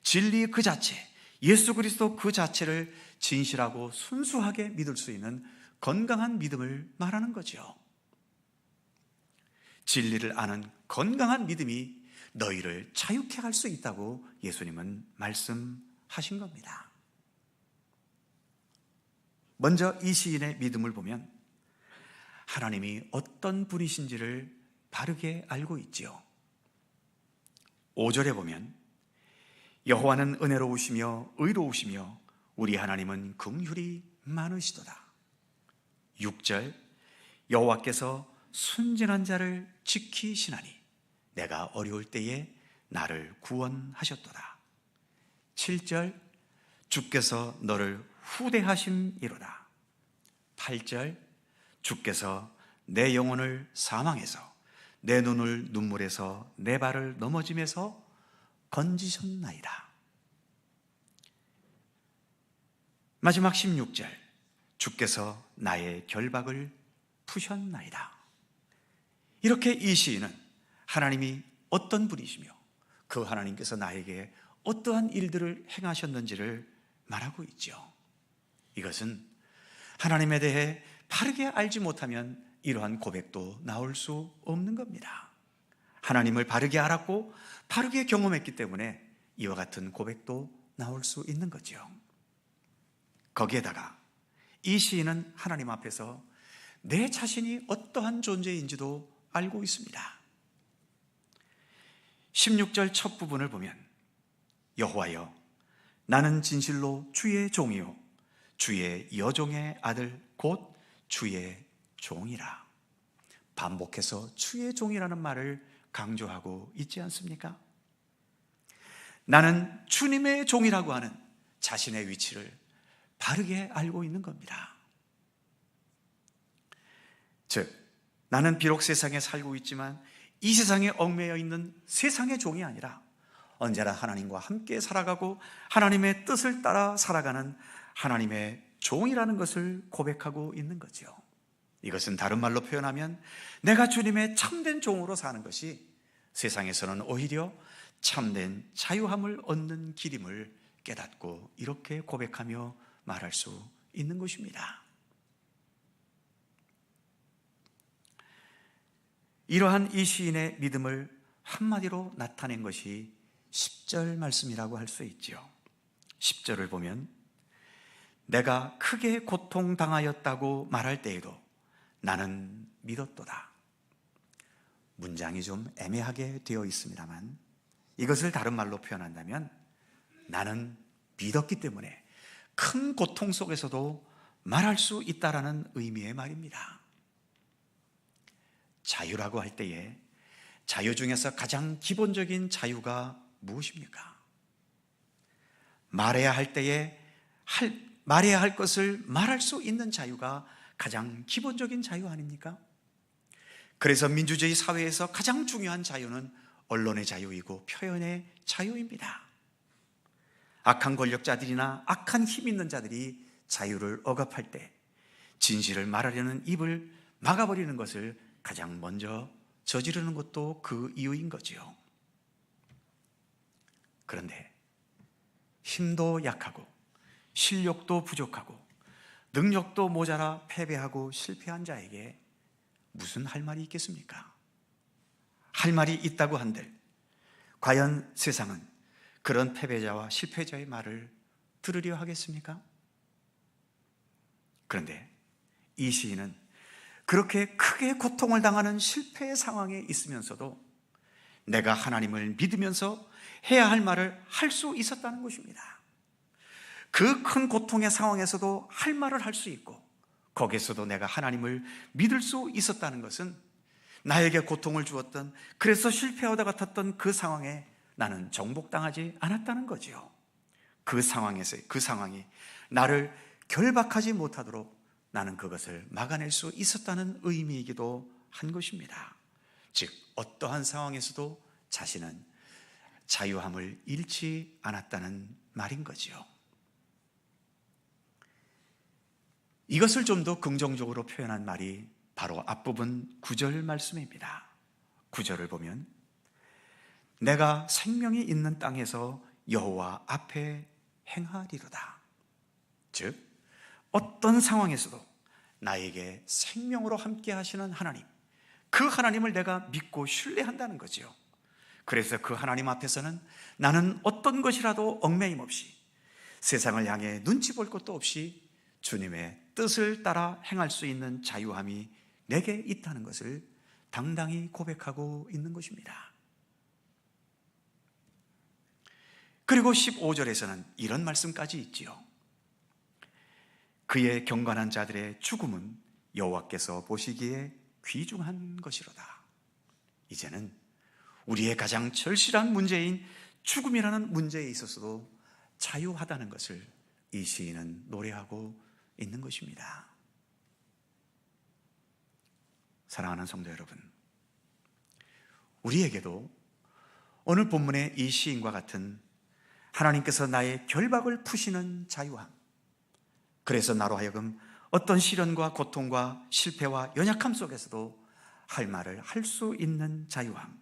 진리 그 자체, 예수 그리스도 그 자체를 진실하고 순수하게 믿을 수 있는 건강한 믿음을 말하는 거죠. 진리를 아는 건강한 믿음이 너희를 자유케 할 수 있다고 예수님은 말씀하신 겁니다. 먼저 이 시인의 믿음을 보면 하나님이 어떤 분이신지를 바르게 알고 있지요. 5절에 보면 여호와는 은혜로우시며 의로우시며 우리 하나님은 긍휼이 많으시도다. 6절 여호와께서 순진한 자를 지키시나니 내가 어려울 때에 나를 구원하셨도다. 7절 주께서 너를 후대하심이로다. 8절 주께서 내 영혼을 사망해서 내 눈을 눈물에서 내 발을 넘어짐에서 건지셨나이다. 마지막 16절 주께서 나의 결박을 푸셨나이다. 이렇게 이 시인은 하나님이 어떤 분이시며 그 하나님께서 나에게 어떠한 일들을 행하셨는지를 말하고 있죠. 이것은 하나님에 대해 바르게 알지 못하면 이러한 고백도 나올 수 없는 겁니다. 하나님을 바르게 알았고 바르게 경험했기 때문에 이와 같은 고백도 나올 수 있는 거죠. 거기에다가 이 시인은 하나님 앞에서 내 자신이 어떠한 존재인지도 알고 있습니다. 16절 첫 부분을 보면 여호와여 나는 진실로 주의 종이요 주의 여종의 아들 곧 주의 종이라. 반복해서 주의 종이라는 말을 강조하고 있지 않습니까? 나는 주님의 종이라고 하는 자신의 위치를 바르게 알고 있는 겁니다. 즉 나는 비록 세상에 살고 있지만 이 세상에 얽매여 있는 세상의 종이 아니라 언제나 하나님과 함께 살아가고 하나님의 뜻을 따라 살아가는 하나님의 종이라는 것을 고백하고 있는 거죠. 이것은 다른 말로 표현하면 내가 주님의 참된 종으로 사는 것이 세상에서는 오히려 참된 자유함을 얻는 길임을 깨닫고 이렇게 고백하며 말할 수 있는 것입니다. 이러한 이 시인의 믿음을 한마디로 나타낸 것이 10절 말씀이라고 할 수 있지요. 10절을 보면 내가 크게 고통당하였다고 말할 때에도 나는 믿었도다. 문장이 좀 애매하게 되어 있습니다만 이것을 다른 말로 표현한다면 나는 믿었기 때문에 큰 고통 속에서도 말할 수 있다라는 의미의 말입니다. 자유라고 할 때에 자유 중에서 가장 기본적인 자유가 무엇입니까? 말해야 할 때에 말해야 할 것을 말할 수 있는 자유가 가장 기본적인 자유 아닙니까? 그래서 민주주의 사회에서 가장 중요한 자유는 언론의 자유이고 표현의 자유입니다. 악한 권력자들이나 악한 힘 있는 자들이 자유를 억압할 때 진실을 말하려는 입을 막아버리는 것을 가장 먼저 저지르는 것도 그 이유인 거지요. 그런데 힘도 약하고 실력도 부족하고 능력도 모자라 패배하고 실패한 자에게 무슨 할 말이 있겠습니까? 할 말이 있다고 한들 과연 세상은 그런 패배자와 실패자의 말을 들으려 하겠습니까? 그런데 이 시인은 그렇게 크게 고통을 당하는 실패의 상황에 있으면서도 내가 하나님을 믿으면서 해야 할 말을 할 수 있었다는 것입니다. 그 큰 고통의 상황에서도 할 말을 할 수 있고 거기에서도 내가 하나님을 믿을 수 있었다는 것은 나에게 고통을 주었던, 그래서 실패하다 같았던 그 상황에 나는 정복당하지 않았다는 거지요. 그 상황이 나를 결박하지 못하도록 나는 그것을 막아낼 수 있었다는 의미이기도 한 것입니다. 즉 어떠한 상황에서도 자신은 자유함을 잃지 않았다는 말인 거지요. 이것을 좀 더 긍정적으로 표현한 말이 바로 앞부분 9절 말씀입니다. 9절을 보면 내가 생명이 있는 땅에서 여호와 앞에 행하리로다. 즉 어떤 상황에서도 나에게 생명으로 함께 하시는 하나님, 그 하나님을 내가 믿고 신뢰한다는 거지요. 그래서 그 하나님 앞에서는 나는 어떤 것이라도 얽매임 없이, 세상을 향해 눈치 볼 것도 없이 주님의 뜻을 따라 행할 수 있는 자유함이 내게 있다는 것을 당당히 고백하고 있는 것입니다. 그리고 15절에서는 이런 말씀까지 있지요. 그의 경건한 자들의 죽음은 여호와께서 보시기에 귀중한 것이로다. 이제는 우리의 가장 절실한 문제인 죽음이라는 문제에 있어서도 자유하다는 것을 이 시인은 노래하고 있는 것입니다. 사랑하는 성도 여러분, 우리에게도 오늘 본문의 이 시인과 같은 하나님께서 나의 결박을 푸시는 자유함, 그래서 나로 하여금 어떤 시련과 고통과 실패와 연약함 속에서도 할 말을 할 수 있는 자유함,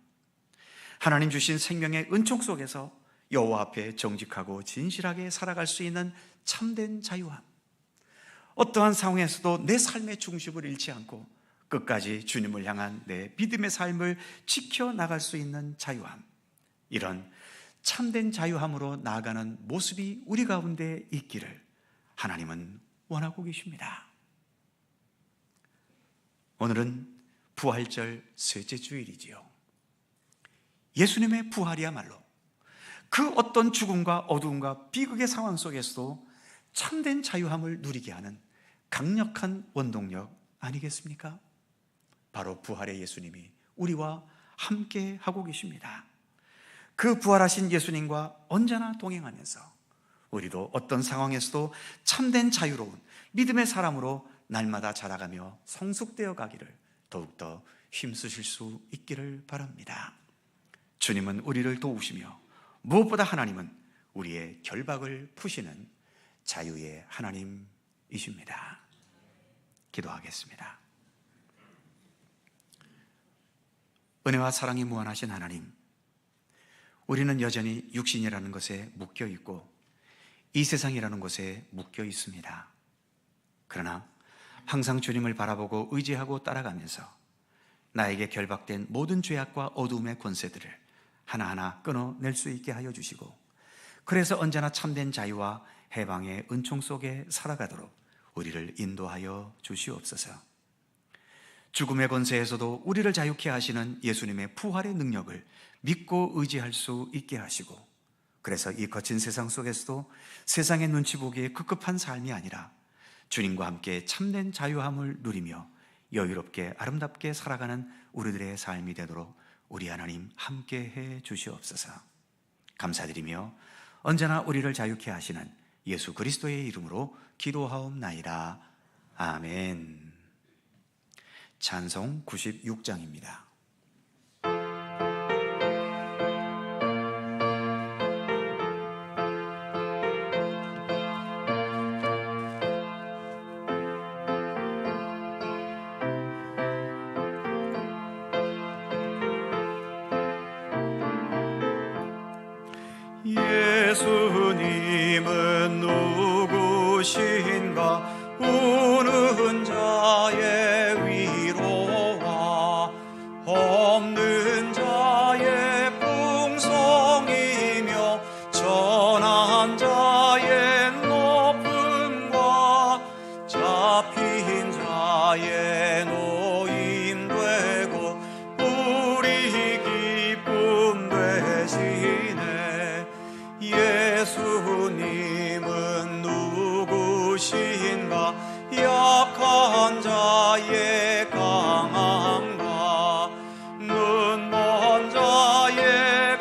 하나님 주신 생명의 은총 속에서 여호와 앞에 정직하고 진실하게 살아갈 수 있는 참된 자유함, 어떠한 상황에서도 내 삶의 중심을 잃지 않고 끝까지 주님을 향한 내 믿음의 삶을 지켜나갈 수 있는 자유함, 이런 참된 자유함으로 나아가는 모습이 우리 가운데 있기를 하나님은 원하고 계십니다. 오늘은 부활절 셋째 주일이지요. 예수님의 부활이야말로 그 어떤 죽음과 어두움과 비극의 상황 속에서도 참된 자유함을 누리게 하는 강력한 원동력 아니겠습니까? 바로 부활의 예수님이 우리와 함께 하고 계십니다. 그 부활하신 예수님과 언제나 동행하면서 우리도 어떤 상황에서도 참된 자유로운 믿음의 사람으로 날마다 자라가며 성숙되어 가기를 더욱더 힘쓰실 수 있기를 바랍니다. 주님은 우리를 도우시며 무엇보다 하나님은 우리의 결박을 푸시는 자유의 하나님이십니다. 기도하겠습니다. 은혜와 사랑이 무한하신 하나님, 우리는 여전히 육신이라는 것에 묶여 있고 이 세상이라는 곳에 묶여 있습니다. 그러나 항상 주님을 바라보고 의지하고 따라가면서 나에게 결박된 모든 죄악과 어두움의 권세들을 하나하나 끊어낼 수 있게 하여 주시고, 그래서 언제나 참된 자유와 해방의 은총 속에 살아가도록 우리를 인도하여 주시옵소서. 죽음의 권세에서도 우리를 자유케 하시는 예수님의 부활의 능력을 믿고 의지할 수 있게 하시고, 그래서 이 거친 세상 속에서도 세상의 눈치 보기에 급급한 삶이 아니라 주님과 함께 참된 자유함을 누리며 여유롭게 아름답게 살아가는 우리들의 삶이 되도록 우리 하나님 함께 해 주시옵소서. 감사드리며 언제나 우리를 자유케 하시는 예수 그리스도의 이름으로 기도하옵나이다. 아멘. 찬송 96장입니다. 예수님은 누구신가? 우는 자의 위로와 없는 자의 풍성이며 전한 자의 높음과 잡힌 자의 노임 되고 우리 기쁨 되시네. 예수님은 누구신가? 약한 자의 강함과 눈먼 자의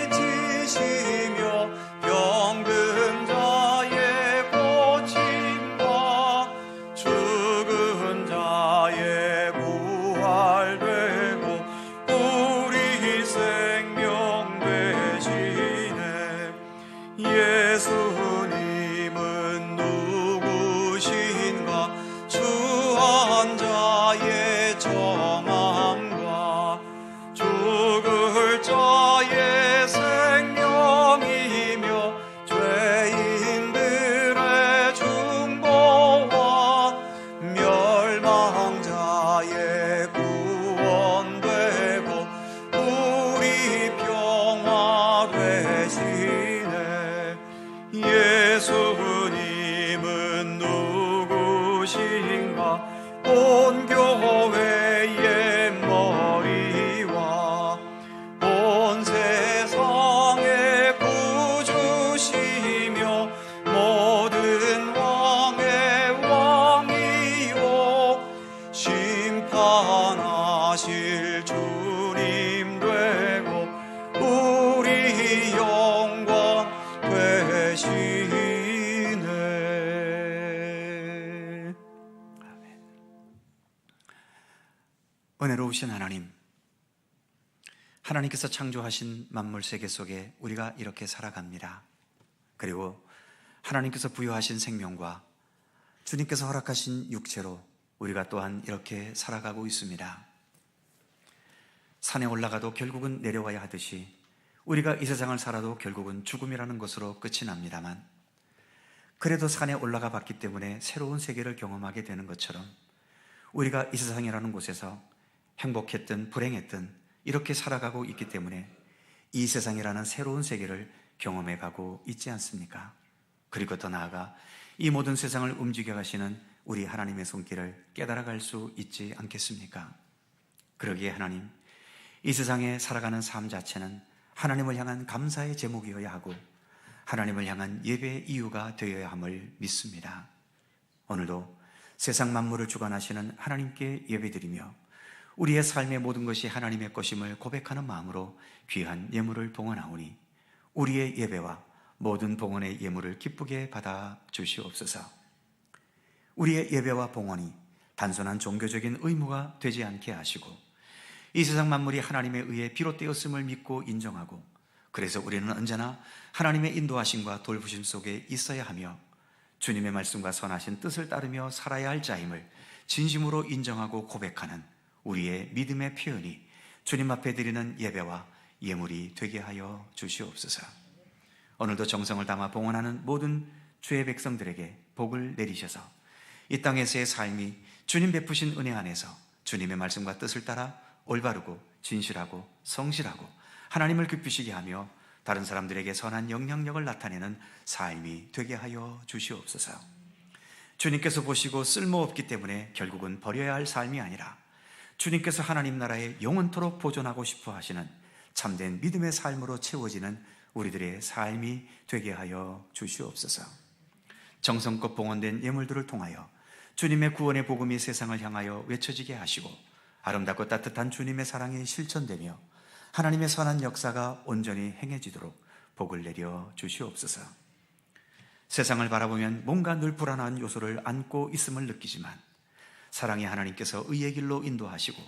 빛이시며 병든 자의 고침과 죽은 자의 부활되고 우리 생명 되시네. 예수님은 누구신가? 주한 자의 정함과 죽을 자의 생명이며 죄인들의 중보와 멸망자의 구원되고 우리 평화 되시네. 예수님은 누구신가? 온 교회의 머리와 온 세상의 구주시며 모든 왕의 왕이요 심판하실 주님 되고 우리 영광 되시네. 은혜로우신 하나님, 하나님께서 창조하신 만물 세계 속에 우리가 이렇게 살아갑니다. 그리고 하나님께서 부여하신 생명과 주님께서 허락하신 육체로 우리가 또한 이렇게 살아가고 있습니다. 산에 올라가도 결국은 내려와야 하듯이 우리가 이 세상을 살아도 결국은 죽음이라는 것으로 끝이 납니다만, 그래도 산에 올라가 봤기 때문에 새로운 세계를 경험하게 되는 것처럼 우리가 이 세상이라는 곳에서 행복했든 불행했든 이렇게 살아가고 있기 때문에 이 세상이라는 새로운 세계를 경험해 가고 있지 않습니까? 그리고 더 나아가 이 모든 세상을 움직여 가시는 우리 하나님의 손길을 깨달아갈 수 있지 않겠습니까? 그러기에 하나님, 이 세상에 살아가는 삶 자체는 하나님을 향한 감사의 제목이어야 하고 하나님을 향한 예배의 이유가 되어야 함을 믿습니다. 오늘도 세상 만물을 주관하시는 하나님께 예배드리며 우리의 삶의 모든 것이 하나님의 것임을 고백하는 마음으로 귀한 예물을 봉헌하오니 우리의 예배와 모든 봉헌의 예물을 기쁘게 받아 주시옵소서. 우리의 예배와 봉헌이 단순한 종교적인 의무가 되지 않게 하시고 이 세상 만물이 하나님에 의해 비롯되었음을 믿고 인정하고, 그래서 우리는 언제나 하나님의 인도하심과 돌보심 속에 있어야 하며 주님의 말씀과 선하신 뜻을 따르며 살아야 할 자임을 진심으로 인정하고 고백하는 우리의 믿음의 표현이 주님 앞에 드리는 예배와 예물이 되게 하여 주시옵소서. 오늘도 정성을 담아 봉헌하는 모든 주의 백성들에게 복을 내리셔서 이 땅에서의 삶이 주님 베푸신 은혜 안에서 주님의 말씀과 뜻을 따라 올바르고 진실하고 성실하고 하나님을 기쁘시게 하며 다른 사람들에게 선한 영향력을 나타내는 삶이 되게 하여 주시옵소서. 주님께서 보시고 쓸모없기 때문에 결국은 버려야 할 삶이 아니라 주님께서 하나님 나라에 영원토록 보존하고 싶어 하시는 참된 믿음의 삶으로 채워지는 우리들의 삶이 되게 하여 주시옵소서. 정성껏 봉헌된 예물들을 통하여 주님의 구원의 복음이 세상을 향하여 외쳐지게 하시고 아름답고 따뜻한 주님의 사랑이 실천되며 하나님의 선한 역사가 온전히 행해지도록 복을 내려 주시옵소서. 세상을 바라보면 뭔가 늘 불안한 요소를 안고 있음을 느끼지만 사랑의 하나님께서 의의 길로 인도하시고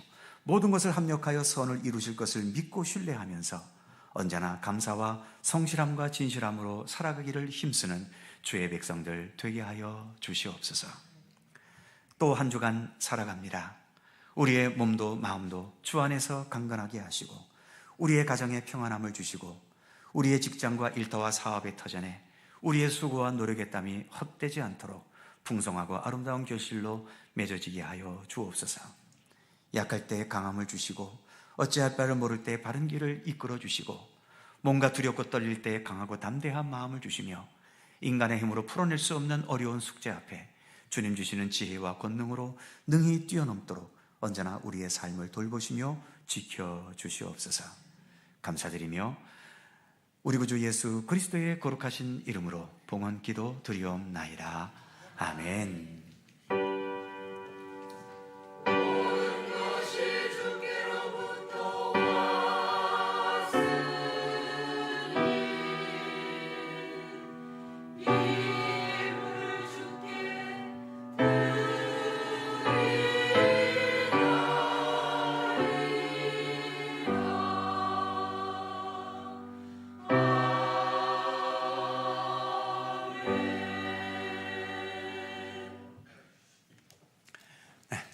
모든 것을 합력하여 선을 이루실 것을 믿고 신뢰하면서 언제나 감사와 성실함과 진실함으로 살아가기를 힘쓰는 주의 백성들 되게 하여 주시옵소서. 또 한 주간 살아갑니다. 우리의 몸도 마음도 주 안에서 강건하게 하시고 우리의 가정에 평안함을 주시고 우리의 직장과 일터와 사업의 터전에 우리의 수고와 노력의 땀이 헛되지 않도록 풍성하고 아름다운 결실로 맺어지게 하여 주옵소서. 약할 때 강함을 주시고 어찌할 바를 모를 때 바른 길을 이끌어 주시고 뭔가 두렵고 떨릴 때 강하고 담대한 마음을 주시며 인간의 힘으로 풀어낼 수 없는 어려운 숙제 앞에 주님 주시는 지혜와 권능으로 능히 뛰어넘도록 언제나 우리의 삶을 돌보시며 지켜주시옵소서. 감사드리며 우리 구주 예수 그리스도의 거룩하신 이름으로 봉헌 기도 드리옵나이다. 아멘.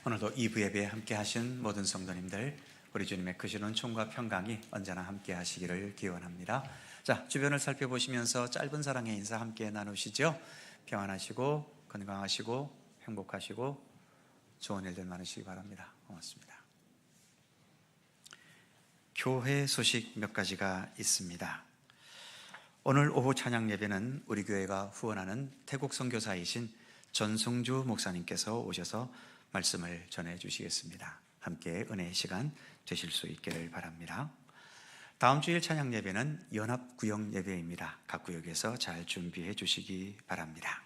오늘도 2부 예배에 함께 하신 모든 성도님들, 우리 주님의 크신 은총과 평강이 언제나 함께 하시기를 기원합니다. 자, 주변을 살펴보시면서 짧은 사랑의 인사 함께 나누시죠. 평안하시고 건강하시고 행복하시고 좋은 일들 많으시기 바랍니다. 고맙습니다. 교회 소식 몇 가지가 있습니다. 오늘 오후 찬양 예배는 우리 교회가 후원하는 태국 선교사이신 전성주 목사님께서 오셔서 말씀을 전해주시겠습니다. 함께 은혜의 시간 되실 수 있기를 바랍니다. 다음 주일 찬양 예배는 연합구역 예배입니다. 각 구역에서 잘 준비해 주시기 바랍니다.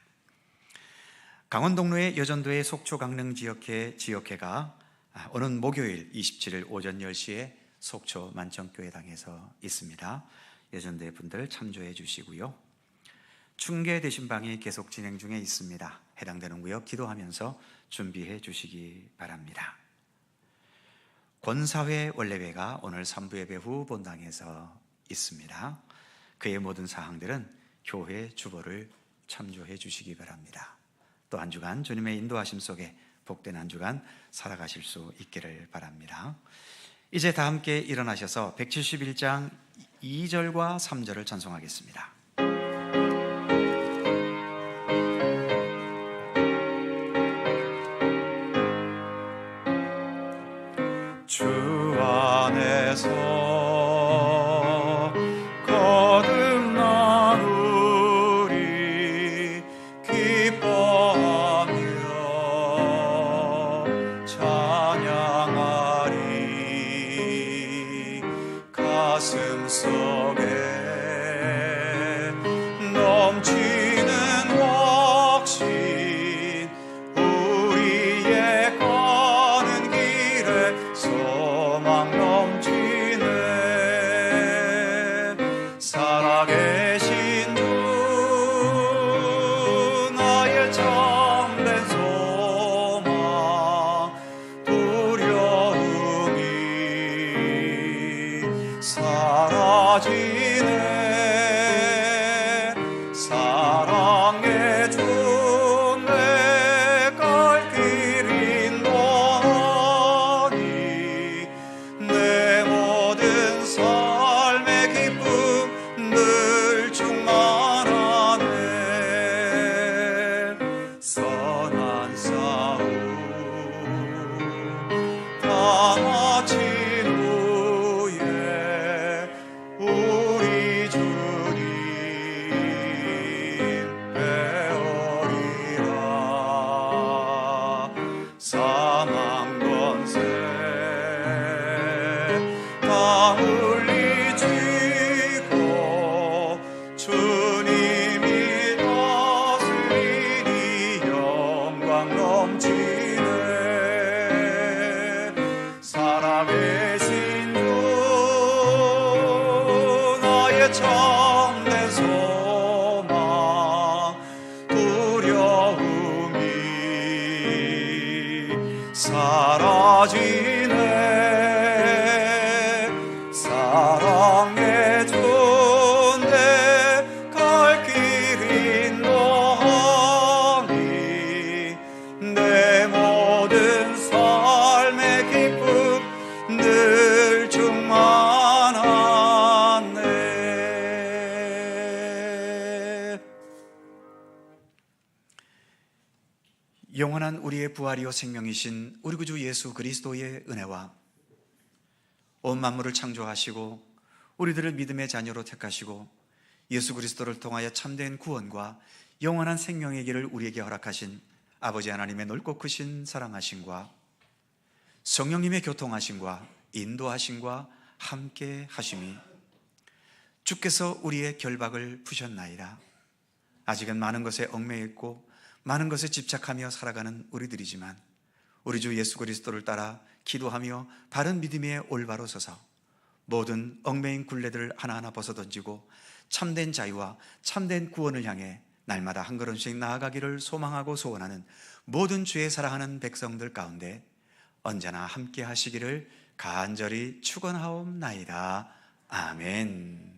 강원동로의 여전도의 속초 강릉 지역회가 오는 목요일 27일 오전 10시에 속초 만청교회당에서 있습니다. 여전도의 분들 참조해 주시고요. 충계 대신방이 계속 진행 중에 있습니다. 해당되는 구역 기도하면서 준비해 주시기 바랍니다. 권사회 원례회가 오늘 3부 예배 후 본당에서 있습니다. 그의 모든 사항들은 교회 주보를 참조해 주시기 바랍니다. 또 한 주간 주님의 인도하심 속에 복된 한 주간 살아가실 수 있기를 바랍니다. 이제 다 함께 일어나셔서 171장 2절과 3절을 찬송하겠습니다. 주 안에서 거듭난 우리 기뻐하며 찬양하리. 가슴 속에 넘치는 확신, 우리의 가는 길에 소망 넘치네. 살아계신 주 나의 참된 소망, 두려움이 사라지네. 사랑의 주 내 갈 길 인도하니 내 모든 삶의 기쁨 늘 충만하네. 선한 싸움 다 마친 후에 우리 주님 배우리라. 사망 권세 다 물리치고 주님이 다스리니 영광 넘치네. 살아계신 주 나의 참된 소망, 영원한 우리의 부활이요 생명이신 우리 구주 예수 그리스도의 은혜와 온 만물을 창조하시고 우리들을 믿음의 자녀로 택하시고 예수 그리스도를 통하여 참된 구원과 영원한 생명의 길을 우리에게 허락하신 아버지 하나님의 넓고 크신 사랑하심과 성령님의 교통하심과 인도하심과 함께 하심이 주께서 우리의 결박을 푸셨나이다. 아직은 많은 것에 얽매여 있고 많은 것에 집착하며 살아가는 우리들이지만 우리 주 예수 그리스도를 따라 기도하며 바른 믿음에 올바로 서서 모든 얽매인 굴레들을 하나하나 벗어던지고 참된 자유와 참된 구원을 향해 날마다 한 걸음씩 나아가기를 소망하고 소원하는 모든 주의 사랑하는 백성들 가운데 언제나 함께 하시기를 간절히 축원하옵나이다. 아멘.